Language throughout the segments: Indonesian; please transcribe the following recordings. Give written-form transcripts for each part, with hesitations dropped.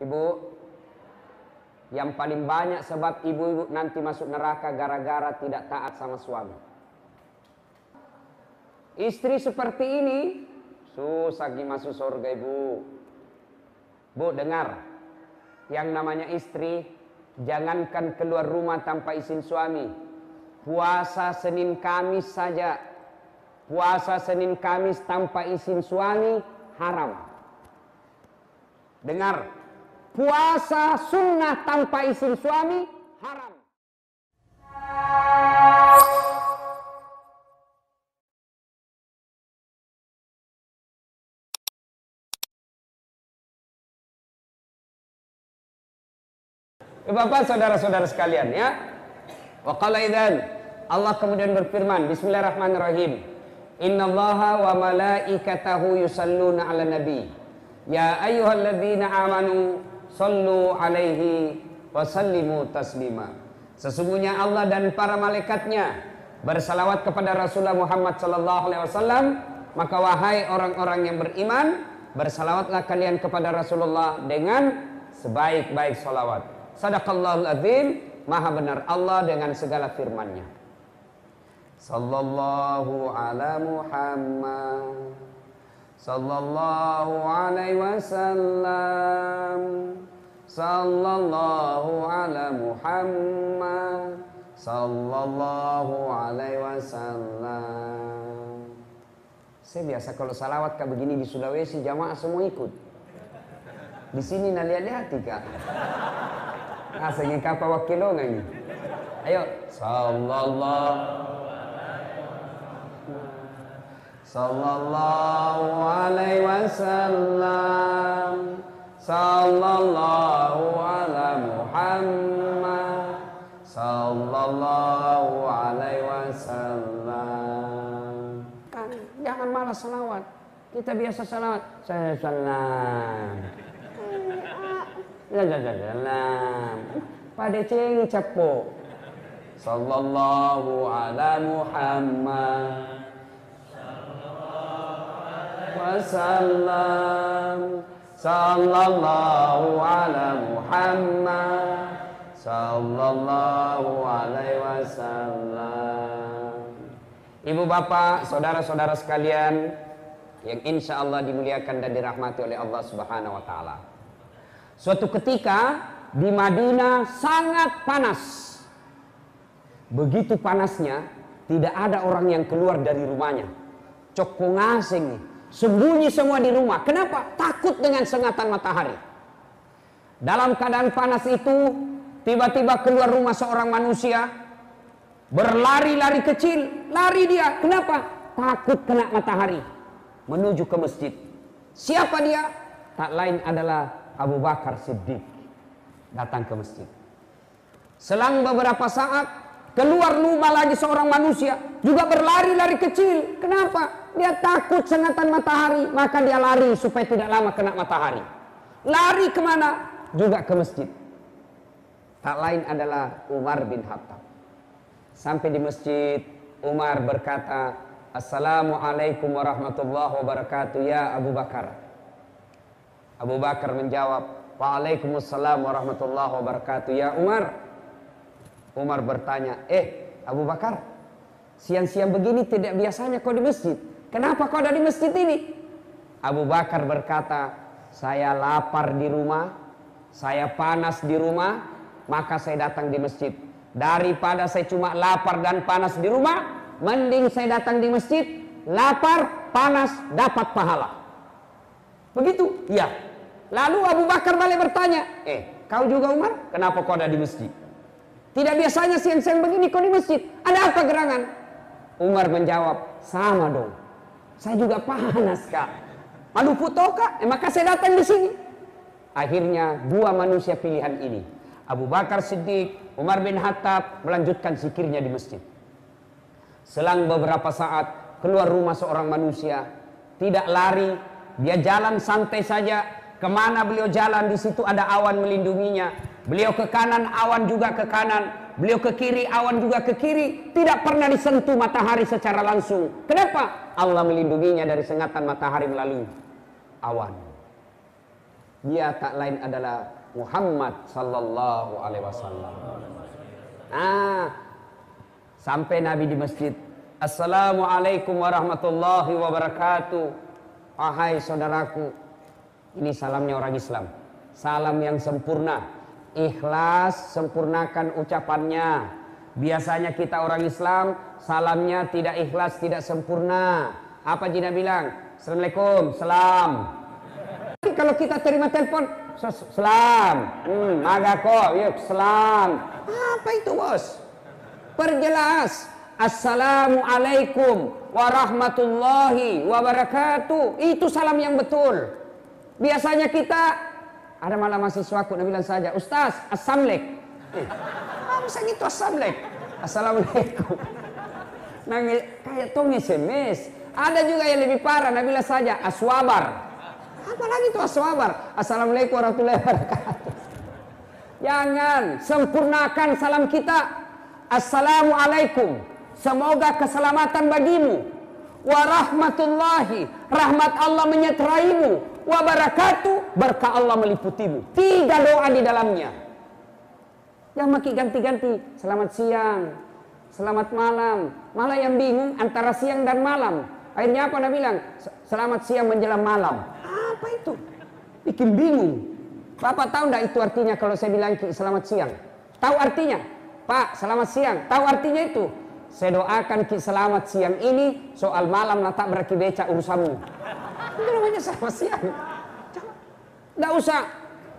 Ibu, yang paling banyak sebab ibu-ibu nanti masuk neraka gara-gara tidak taat sama suami. Istri seperti ini susah masuk surga, ibu. Bu, dengar. Yang namanya istri, jangankan keluar rumah tanpa izin suami. Puasa Senin Kamis saja. Puasa Senin Kamis tanpa izin suami haram. Dengar, puasa sunnah tanpa izin suami haram. Bapak, saudara-saudara sekalian, ya. Wa qala idzan, Allah kemudian berfirman, bismillahirrahmanirrahim. Innallaha wa malaikatahu yusalluna 'alan nabi. Ya ayyuhalladzina amanu sallu 'alaihi wa sallimu taslima. Sesungguhnya Allah dan para malaikatnya bersalawat kepada Rasulullah Muhammad sallallahu alaihi wasallam, maka wahai orang-orang yang beriman, bersalawatlah kalian kepada Rasulullah dengan sebaik-baik salawat. Sadaqallahul azim, maha benar Allah dengan segala firman-Nya. Sallallahu ala Muhammad, sallallahu alaihi wasallam, sallallahu ala Muhammad, sallallahu alaihi wasallam. Saya biasa kalau salawat kayak begini di Sulawesi, jamaah semua ikut. Di sini nak lihat-lihat kak. Asal ngikapa wakilongan. Ayo, sallallahu alaihi wasallam, sallallahu ala Muhammad, sallallahu alaihi wasallam. Kan jangan malas salawat. Kita biasa salawat. Saya salam. Lalalalalam. Pada ceng capo. Sallallahu ala Muhammad, wasallam. Sallallahu ala Muhammad, sallallahu alaihi wasallam. Ibu bapak, saudara-saudara sekalian yang insya Allah dimuliakan dan dirahmati oleh Allah Subhanahu wa taala. Suatu ketika di Madinah sangat panas. Begitu panasnya, tidak ada orang yang keluar dari rumahnya. Cokong asing nih, sembunyi semua di rumah. Kenapa? Takut dengan sengatan matahari. Dalam keadaan panas itu, tiba-tiba keluar rumah seorang manusia, berlari-lari kecil, lari dia. Kenapa? Takut kena matahari. Menuju ke masjid. Siapa dia? Tak lain adalah Abu Bakar Siddiq. Datang ke masjid. Selang beberapa saat, keluar rumah lagi seorang manusia, juga berlari-lari kecil. Kenapa? Dia takut sengatan matahari, maka dia lari supaya tidak lama kena matahari. Lari kemana? Juga ke masjid. Tak lain adalah Umar bin Khattab. Sampai di masjid, Umar berkata, Assalamualaikum warahmatullahi wabarakatuh ya Abu Bakar. Abu Bakar menjawab, Waalaikumsalam warahmatullahi wabarakatuh ya Umar. Umar bertanya, Abu Bakar, siang-siang begini tidak biasanya kau di masjid. Kenapa kau ada di masjid ini? Abu Bakar berkata, saya lapar di rumah, saya panas di rumah, maka saya datang di masjid. Daripada saya cuma lapar dan panas di rumah, mending saya datang di masjid, lapar, panas, dapat pahala. Begitu? Ya. Lalu Abu Bakar balik bertanya, kau juga Umar? Kenapa kau ada di masjid? Tidak biasanya siang-siang begini kau di masjid. Ada apa gerangan? Umar menjawab, sama dong. Saya juga panas kak. Aduh puto kak, maka saya datang di sini. Akhirnya dua manusia pilihan ini, Abu Bakar Siddiq, Umar bin Khattab melanjutkan zikirnya di masjid. Selang beberapa saat keluar rumah seorang manusia, tidak lari, dia jalan santai saja. Kemana beliau jalan, di situ ada awan melindunginya. Beliau ke kanan, awan juga ke kanan. Beliau ke kiri, awan juga ke kiri. Tidak pernah disentuh matahari secara langsung. Kenapa? Allah melindunginya dari sengatan matahari melalui awan. Dia tak lain adalah Muhammad sallallahu alaihi wasallam. Sampai Nabi di masjid, Assalamualaikum warahmatullahi wabarakatuh. Wahai saudaraku, ini salamnya orang Islam. Salam yang sempurna, ikhlas, sempurnakan ucapannya. Biasanya kita orang Islam, salamnya tidak ikhlas, tidak sempurna. Apa Jina bilang? Assalamualaikum, salam. Tapi kalau kita terima telepon, salam. Magako, yuk, salam. Apa itu bos? Perjelas. Assalamualaikum warahmatullahi wabarakatuh. Itu salam yang betul. Biasanya kita, ada malah mahasiswaku, bilang saja, Ustaz, assalamualaikum. Masa gitu assalamualaikum. Assalamualaikum. Kayak tong SMS. Ada juga yang lebih parah, bilang saja, aswabar. Apalagi itu aswabar. Assalamualaikum warahmatullahi wabarakatuh. Jangan, sempurnakan salam kita. Assalamualaikum, semoga keselamatan bagimu. Warahmatullahi, rahmat Allah menyertaimu. Wabarakatuh, berkah Allah meliputimu. 3 doa di dalamnya. Yang makin ganti-ganti, selamat siang, selamat malam. Malah yang bingung antara siang dan malam. Akhirnya apa Nabi bilang? Selamat siang menjelang malam. Apa itu? Bikin bingung. Bapak tahu enggak itu artinya kalau saya bilang selamat siang? Tahu artinya? Pak, selamat siang. Tahu artinya itu? Saya doakan selamat siang ini, soal malam tak beraki beca urusanmu. Itu namanya selamat siang. Enggak usah.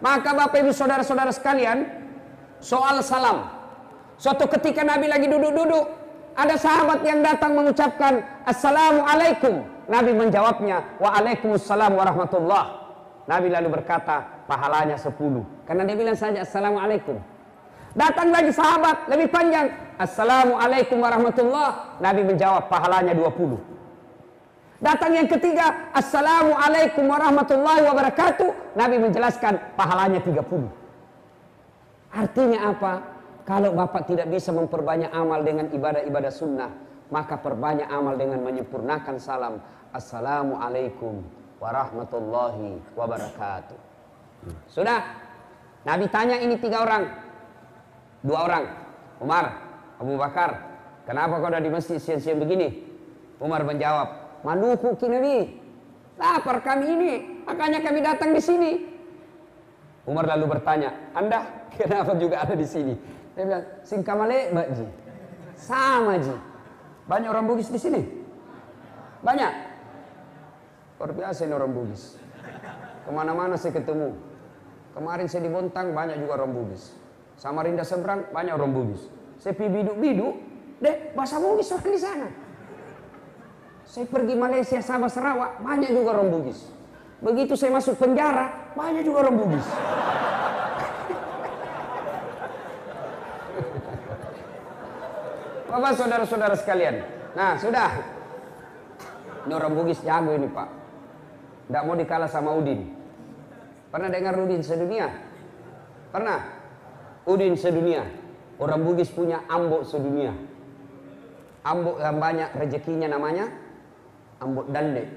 Maka Bapak Ibu saudara-saudara sekalian, soal salam. Suatu ketika Nabi lagi duduk-duduk, ada sahabat yang datang mengucapkan Assalamualaikum. Nabi menjawabnya, Waalaikumsalam warahmatullah. Nabi lalu berkata, pahalanya 10. Karena dia bilang saja Assalamualaikum. Datang lagi sahabat, lebih panjang, Assalamualaikum warahmatullah. Nabi menjawab, pahalanya 20. Datang yang ketiga, Assalamualaikum warahmatullahi wabarakatuh. Nabi menjelaskan, pahalanya 30. Artinya apa? Kalau Bapak tidak bisa memperbanyak amal dengan ibadah-ibadah sunnah, maka perbanyak amal dengan menyempurnakan salam. Assalamualaikum warahmatullahi wabarakatuh. Sudah. Nabi tanya ini 3 orang. 2 orang. Umar, Abu Bakar, kenapa kau ada di masjid siang-siang begini? Umar menjawab, maluku ki Nabi. Lapar kami ini, makanya kami datang di sini. Umar lalu bertanya, Anda kenapa juga ada di sini? Dia bilang, singkamale Mbak Ji. Sama Ji. Banyak orang Bugis di sini? Banyak? Luar biasa ini orang Bugis. Kemana-mana saya ketemu. Kemarin saya di Bontang, banyak juga orang Bugis. Samarinda seberang, banyak orang Bugis. Saya pergi biduk-biduk, bahasa Bugis orang di sana. Saya pergi Malaysia, Sabah, Sarawak, banyak juga orang Bugis. Begitu saya masuk penjara, banyak juga orang Bugis. Bapak saudara-saudara sekalian. Nah sudah. Ini orang Bugis jago ini Pak. Tidak mau dikalah sama Udin. Pernah dengar Udin sedunia? Pernah? Udin sedunia. Orang Bugis punya ambok sedunia. Ambok yang banyak rezekinya namanya ambok dande.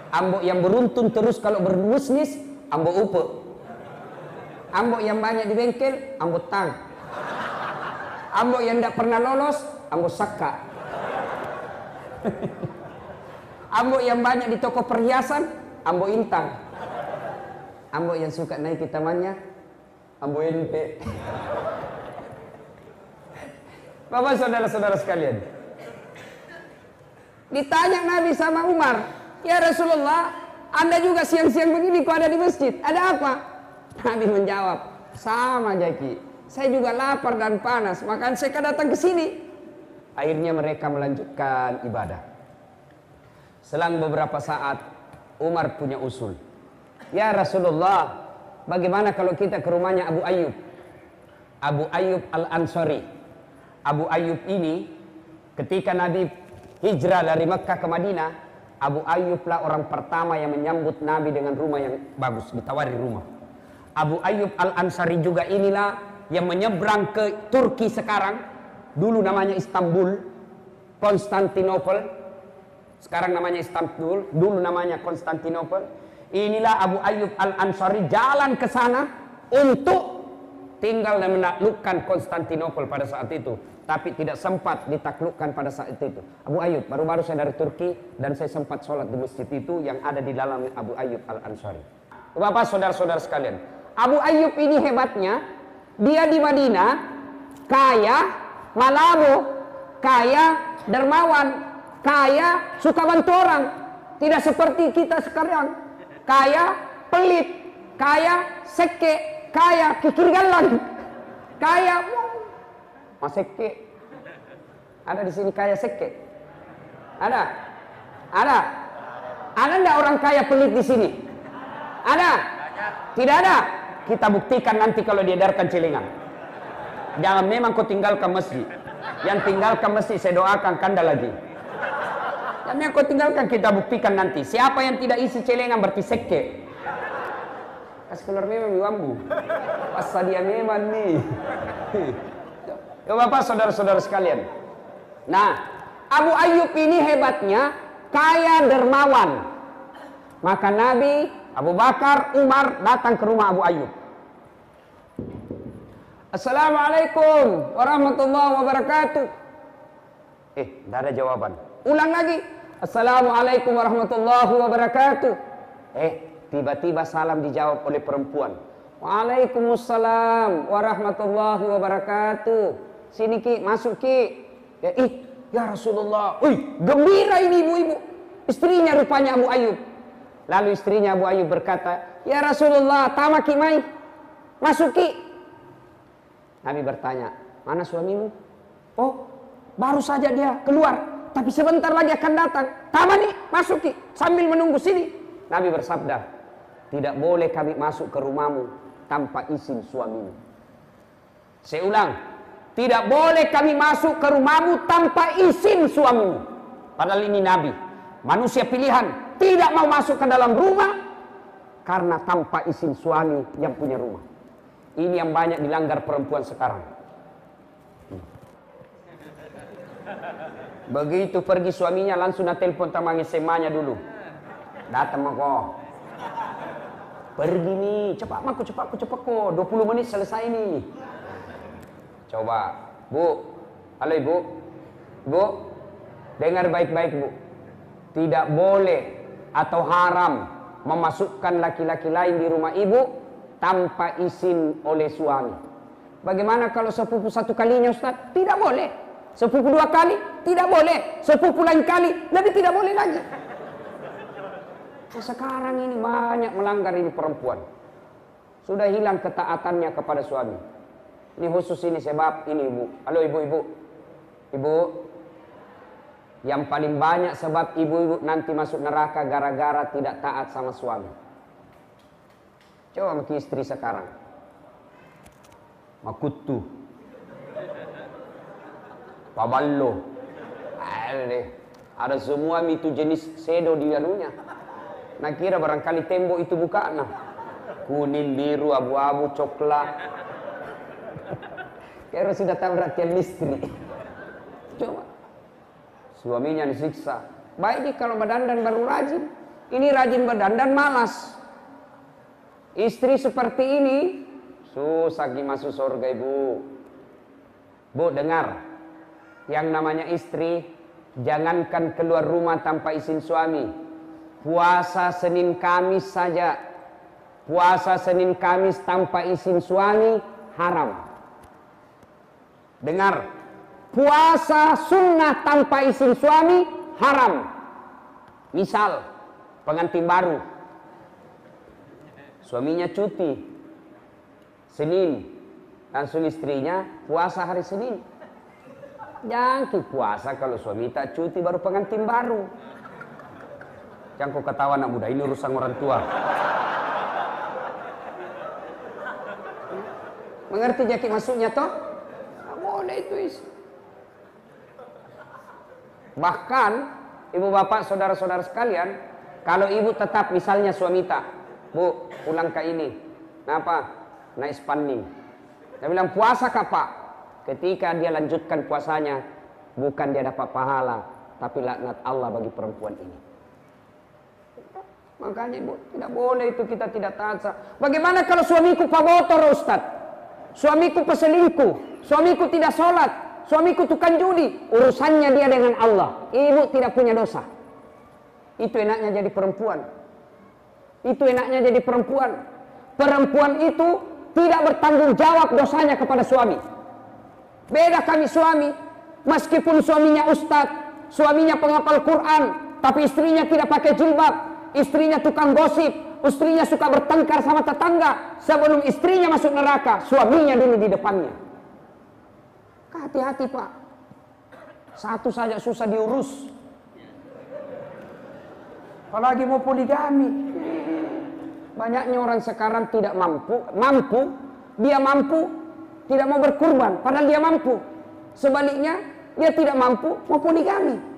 Ambok yang beruntun terus kalau berbisnis, ambok upe. Ambok yang banyak di bengkel, ambok tang. Ambok yang tidak pernah lolos, ambok saka. Ambok yang banyak di toko perhiasan, ambok intang. Ambok yang suka naik ke tamannya, ambok ente. Bapak saudara-saudara sekalian, ditanya Nabi sama Umar, ya Rasulullah, Anda juga siang-siang begini kok ada di masjid, ada apa? Nabi menjawab, sama Jaki. Saya juga lapar dan panas, makanya saya datang ke sini. Akhirnya mereka melanjutkan ibadah. Selang beberapa saat, Umar punya usul. Ya Rasulullah, bagaimana kalau kita ke rumahnya Abu Ayyub? Abu Ayyub Al-Ansari. Abu Ayyub ini, ketika Nabi hijrah dari Mekah ke Madinah, Abu Ayyub lah orang pertama yang menyambut Nabi dengan rumah yang bagus, ditawari rumah. Abu Ayyub Al-Ansari juga inilah yang menyeberang ke Turki sekarang, dulu namanya Istanbul, Konstantinopel, sekarang namanya Istanbul, dulu namanya Konstantinopel. Inilah Abu Ayyub Al-Ansari jalan ke sana untuk tinggal dan menaklukkan Konstantinopel pada saat itu. Tapi tidak sempat ditaklukkan pada saat itu. Abu Ayyub, baru-baru saya dari Turki dan saya sempat sholat di masjid itu yang ada di dalam Abu Ayyub Al-Ansari. Bapak, saudara-saudara sekalian, Abu Ayyub ini hebatnya, dia di Madinah, kaya, malabo, kaya, dermawan, kaya, suka bantu orang. Tidak seperti kita sekarang. Kaya, pelit, kaya, seke, kaya, kikir galang, kaya, mas seke. Ada di sini kaya seke? Ada? Ada? Ada enggak orang kaya pelit di sini? Ada? Tidak ada? Kita buktikan nanti kalau diedarkan celengan. Jangan memang kau tinggalkan masjid. Yang tinggalkan masjid saya doakan kanda lagi. Dan yang kau tinggalkan kita buktikan nanti. Siapa yang tidak isi celengan berarti seke. Kas keluar memang biwambu. Pasal dia memang nih. Ya Bapak, saudara-saudara sekalian. Nah, Abu Ayyub ini hebatnya kaya dermawan. Maka Nabi, Abu Bakar, Umar datang ke rumah Abu Ayyub. Assalamualaikum warahmatullahi wabarakatuh. Tidak ada jawaban. Ulang lagi. Assalamualaikum warahmatullahi wabarakatuh. Tiba-tiba salam dijawab oleh perempuan. Waalaikumsalam warahmatullahi wabarakatuh. Sini Ki, masuk Ki. Ya Rasulullah. Gembira ini ibu-ibu. Istrinya rupanya Abu Ayyub. Lalu istrinya Abu Ayyub berkata, ya Rasulullah, tamaki mai. Masuk Ki. Nabi bertanya, mana suamimu? Oh, baru saja dia keluar. Tapi sebentar lagi akan datang. Tamani, masuki sambil menunggu sini. Nabi bersabda, tidak boleh kami masuk ke rumahmu tanpa izin suamimu. Saya ulang, tidak boleh kami masuk ke rumahmu tanpa izin suamimu. Padahal ini Nabi, manusia pilihan, tidak mau masuk ke dalam rumah karena tanpa izin suami yang punya rumah. Ini yang banyak dilanggar perempuan sekarang. Begitu pergi suaminya langsung telepon teman SMA-nya dulu. Datang mako. Pergi nih, cepat kok. 20 menit selesai nih. Coba, Bu. Halo Ibu. Bu, dengar baik-baik Bu. Tidak boleh atau haram memasukkan laki-laki lain di rumah Ibu tanpa izin oleh suami. Bagaimana kalau sepupu satu kalinya Ustaz? Tidak boleh. Sepupu dua kali, tidak boleh. Sepupu lain kali, lebih tidak boleh lagi. Sekarang ini banyak melanggar ini perempuan. Sudah hilang ketaatannya kepada suami. Ini khusus ini sebab ini Ibu. Halo ibu-ibu. Ibu, yang paling banyak sebab ibu-ibu nanti masuk neraka gara-gara tidak taat sama suami. Coba sama istri sekarang. Makutu. Paballo. Ada semua itu jenis sedo di dalamnya. Nah kira barangkali tembok itu bukan. Kuning, biru, abu-abu, coklat. Kira sudah tahu perhatian istri. Coba. Suaminya disiksa. Baik dia kalau berdandan baru rajin. Ini rajin berdandan malas. Istri seperti ini susah masuk surga Ibu. Bu dengar. Yang namanya istri, jangankan keluar rumah tanpa izin suami. Puasa Senin Kamis saja. Puasa Senin Kamis tanpa izin suami, haram. Dengar. Puasa sunnah tanpa izin suami, haram. Misal, pengantin baru. Suaminya cuti. Senin. Langsung istrinya puasa hari Senin. Jangan puasa kalau suami tak cuti baru pengantin baru. Jangan kau ketawa anak muda, ini urusan orang tua. Mengerti jaki maksudnya toh? Nah, boleh itu is. Bahkan ibu bapak saudara-saudara sekalian, kalau ibu tetap misalnya suami tak, Bu, pulang ke ini. Kenapa? Naik spanning. Dia bilang puasa kah Pak? Ketika dia lanjutkan puasanya, bukan dia dapat pahala, tapi laknat Allah bagi perempuan ini. Makanya ibu, tidak boleh itu kita tidak taat. Bagaimana kalau suamiku pabotor Ustaz? Suamiku peselingkuh, suamiku tidak sholat, suamiku tukang judi. Urusannya dia dengan Allah. Ibu tidak punya dosa. Itu enaknya jadi perempuan. Itu enaknya jadi perempuan. Perempuan itu tidak bertanggung jawab dosanya kepada suami. Beda kami suami. Meskipun suaminya ustadz, suaminya penghafal Quran, tapi istrinya tidak pakai jilbab. Istrinya tukang gosip, istrinya suka bertengkar sama tetangga. Sebelum istrinya masuk neraka, suaminya dulu di depannya. Hati-hati Pak. Satu saja susah diurus, apalagi mau poligami. Banyaknya orang sekarang tidak mampu, dia mampu, tidak mau berkurban, padahal dia mampu. Sebaliknya, dia tidak mampu, mau poligami.